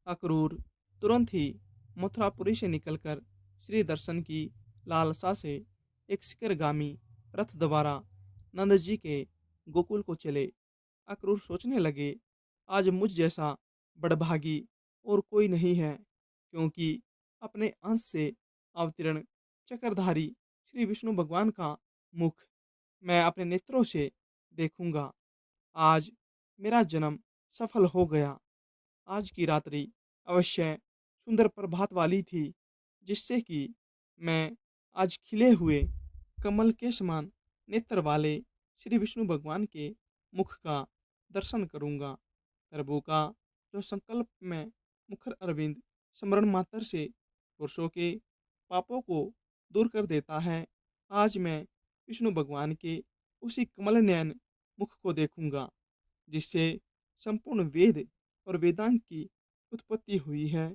अक्रूर तुरंत ही मथुरापुरी से निकलकर श्री दर्शन की लालसा से एक शिखरगामी रथ द्वारा नंद जी के गोकुल को चले। अक्रूर सोचने लगे, आज मुझ जैसा बड़भागी और कोई नहीं है, क्योंकि अपने अंश से अवतीर्ण चक्रधारी श्री विष्णु भगवान का मुख मैं अपने नेत्रों से देखूंगा। आज मेरा जन्म सफल हो गया। आज की रात्रि अवश्य सुंदर प्रभात वाली थी, जिससे कि मैं आज खिले हुए कमल के समान नेत्र वाले श्री विष्णु भगवान के मुख का दर्शन करूंगा। प्रभु का जो संकल्प में मुखर अरविंद स्मरण मात्र से पुरुषों के पापों को दूर कर देता है, आज मैं विष्णु भगवान के उसी कमल नयन मुख को देखूंगा, जिससे संपूर्ण वेद और वेदांत की उत्पत्ति हुई है।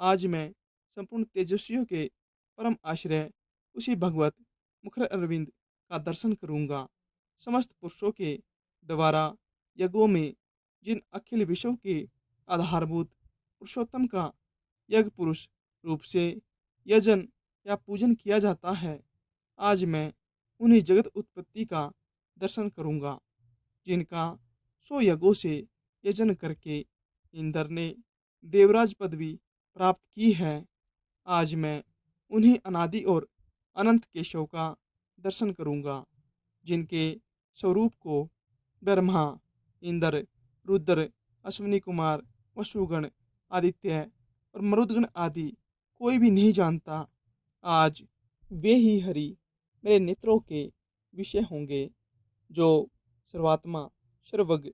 आज मैं संपूर्ण तेजस्वियों के परम आश्रय उसी भगवत मुखर अरविंद का दर्शन करूंगा। समस्त पुरुषों के द्वारा यज्ञों में जिन अखिल विश्व के आधारभूत पुरुषोत्तम का यज्ञ पुरुष रूप से यजन या पूजन किया जाता है, आज मैं उन्हीं जगत उत्पत्ति का दर्शन करूंगा, जिनका सौ यज्ञों से यजन करके इंद्र ने देवराज पदवी प्राप्त की है। आज मैं उन्हीं अनादि और अनंत केशव का दर्शन करूंगा, जिनके स्वरूप को ब्रह्मा, इंद्र, रुद्र, अश्विनी कुमार, वसुगण, आदित्य और मरुदगण आदि कोई भी नहीं जानता। आज वे ही हरि मेरे नेत्रों के विषय होंगे, जो सर्वात्मा, सर्वज्ञ,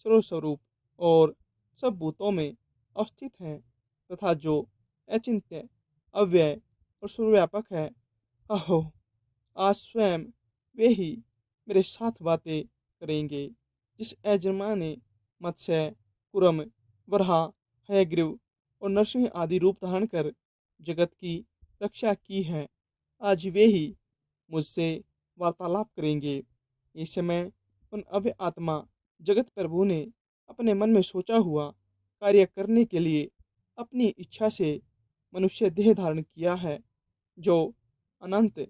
सर्वस्वरूप और सब भूतों में अवस्थित हैं, तथा जो अचिंत्य, अव्यय और सर्वव्यापक है। अहो, आज स्वयं वे ही मेरे साथ बातें करेंगे, जिस अजन्मा ने मत्स्य, कुरम, वराह, हयग्रीव और नरसिंह आदि रूप धारण कर जगत की रक्षा की है। आज वे ही मुझसे वार्तालाप करेंगे। इस समय उन अव्य आत्मा जगत प्रभु ने अपने मन में सोचा हुआ कार्य करने के लिए अपनी इच्छा से मनुष्य देह धारण किया है, जो अनंत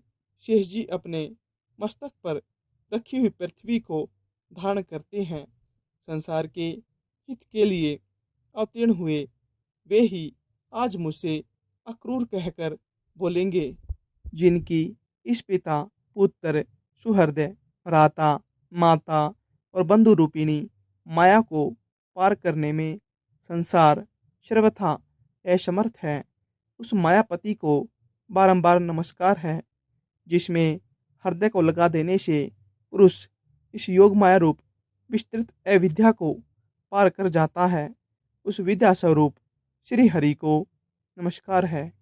शेष जी अपने मस्तक पर रखी हुई पृथ्वी को धारण करते हैं। संसार के हित के लिए अवतीर्ण हुए वे ही आज मुझसे अक्रूर कहकर बोलेंगे, जिनकी इस पिता, पुत्र, सुहृदय, भ्राता, माता और बंधु रूपिणी माया को पार करने में संसार सर्वथा असमर्थ है। उस मायापति को बारंबार नमस्कार है, जिसमें हृदय को लगा देने से पुरुष इस योग माया रूप विस्तृत अविद्या को पार कर जाता है। उस विद्या स्वरूप श्री हरि को नमस्कार है,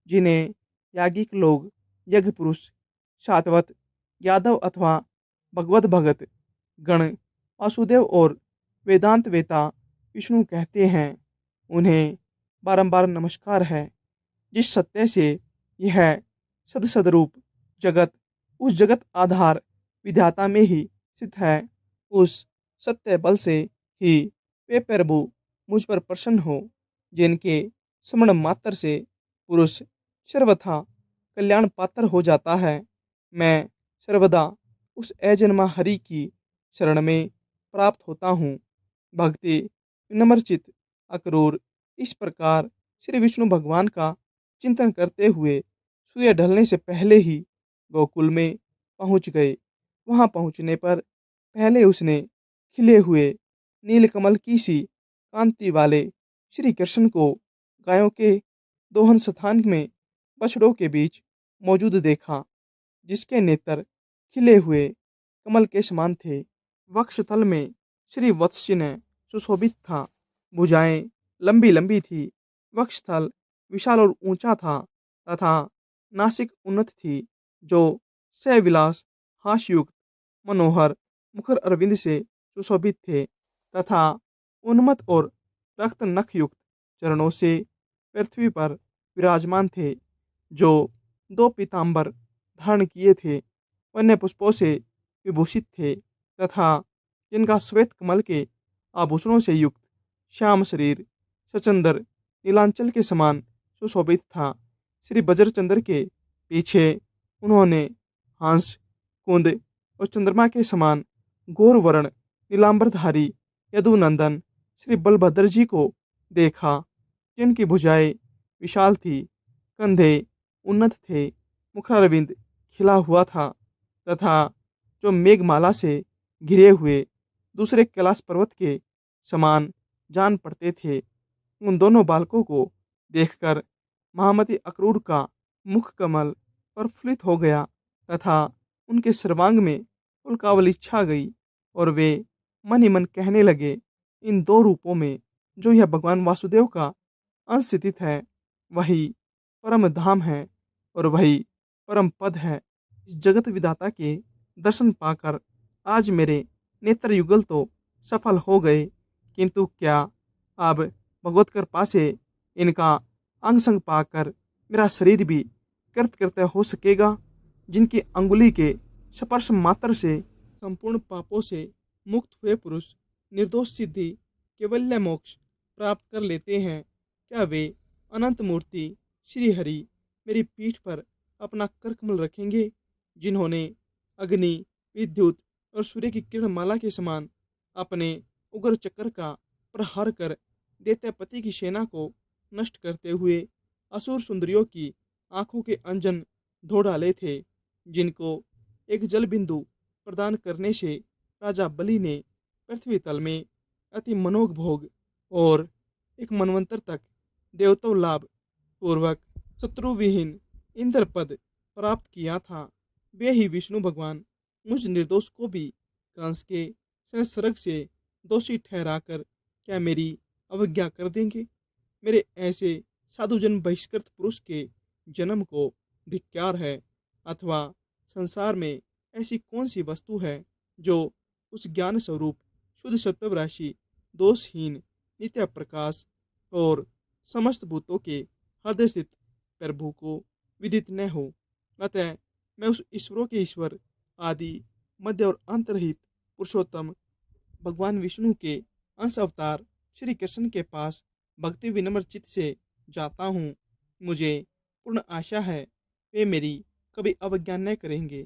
जिन्हें याज्ञिक लोग यज्ञ पुरुष, सात्वत, यादव अथवा भगवत भगत गण, वासुदेव और वेदांत वेता विष्णु कहते हैं। उन्हें बारंबार नमस्कार है, जिस सत्य से यह सदसदरूप जगत उस जगत आधार विधाता में ही स्थित है। उस सत्य बल से ही वे प्रभु मुझ पर प्रसन्न हो, जिनके स्मरण मात्र से पुरुष सर्वथा कल्याण पात्र हो जाता है। मैं सर्वदा उस अजन्मा हरि की शरण में प्राप्त होता हूँ। भक्ति विनम्रचित अक्रूर इस प्रकार श्री विष्णु भगवान का चिंतन करते हुए सूर्य ढलने से पहले ही गोकुल में पहुंच गए। वहां पहुंचने पर पहले उसने खिले हुए नीलकमल की सी कांति वाले श्री कृष्ण को गायों के दोहन स्थान में बछड़ों के बीच मौजूद देखा, जिसके नेत्र खिले हुए कमल के समान थे। वक्षस्थल में श्री वत्स्य सुशोभित था। भुजाएं लंबी लंबी थी। वक्षस्थल विशाल और ऊंचा था तथा नासिक उन्नत थी, जो सविलास हास्ययुक्त मनोहर मुखर अरविंद से सुशोभित थे तथा उन्मत्त और रक्त नखयुक्त चरणों से पृथ्वी पर विराजमान थे, जो दो पीतांबर धारण किए थे, वन्य पुष्पों से विभूषित थे तथा जिनका श्वेत कमल के आभूषणों से युक्त श्याम शरीर सचंदर नीलांचल के समान सुशोभित था। श्री बज्रचंद्र के पीछे उन्होंने हंस, कुंद और चंद्रमा के समान गौर वर्ण नीलांबरधारी यदुनंदन श्री बलभद्र जी को देखा, जिनकी भुजाएं विशाल थी, कंधे उन्नत थे, मुखारविंद खिला हुआ था तथा जो मेघमाला से घिरे हुए दूसरे कैलाश पर्वत के समान जान पड़ते थे। उन दोनों बालकों को देखकर महामती अक्रूर का मुख कमल प्रफुल्लित हो गया तथा उनके सर्वांग में उल्कावली छा गई और वे मन ही मन कहने लगे, इन दो रूपों में जो यह भगवान वासुदेव का अंश स्थित है, वही परम धाम है और वही परम पद है। इस जगत विधाता के दर्शन पाकर आज मेरे नेत्र युगल तो सफल हो गए, किंतु क्या अब भगवत कृपा से इनका अंग संग पाकर मेरा शरीर भी कृतकृत्य हो सकेगा। जिनकी अंगुली के स्पर्श मात्र से संपूर्ण पापों से मुक्त हुए पुरुष निर्दोष सिद्धि केवल्य मोक्ष प्राप्त कर लेते हैं, क्या वे अनंत मूर्ति श्री हरि मेरी पीठ पर अपना कर कमल रखेंगे, जिन्होंने अग्नि, विद्युत और सूर्य की किरणमाला के समान अपने उग्र चक्र का प्रहार कर दैत्यपति की सेना को नष्ट करते हुए असुर सुंदरियों की आंखों के अंजन धो डाले थे, जिनको एक जल बिंदु प्रदान करने से राजा बलि ने पृथ्वी तल में अति मनोग भोग और एक मनवंतर तक देवत्व लाभ पूर्वक शत्रु विहीन इंद्र पद प्राप्त किया था। वे ही विष्णु भगवान मुझ निर्दोष को भी कंस के संसर्ग से दोषी ठहराकर क्या मेरी अवज्ञा कर देंगे। मेरे ऐसे साधुजन बहिष्कृत पुरुष के जन्म को धिक्कार है, अथवा संसार में ऐसी कौन सी वस्तु है जो उस ज्ञान स्वरूप शुद्ध सत्व राशि दोषहीन नित्य प्रकाश और समस्त भूतों के हृदय स्थित प्रभु को विदित न हो। अतः मैं उस ईश्वरों के ईश्वर, आदि मध्य और अंत रहित पुरुषोत्तम भगवान विष्णु के अंश अवतार श्री कृष्ण के पास भक्ति विनम्र चित्त से जाता हूँ। मुझे पूर्ण आशा है वे मेरी कभी अवज्ञा न करेंगे।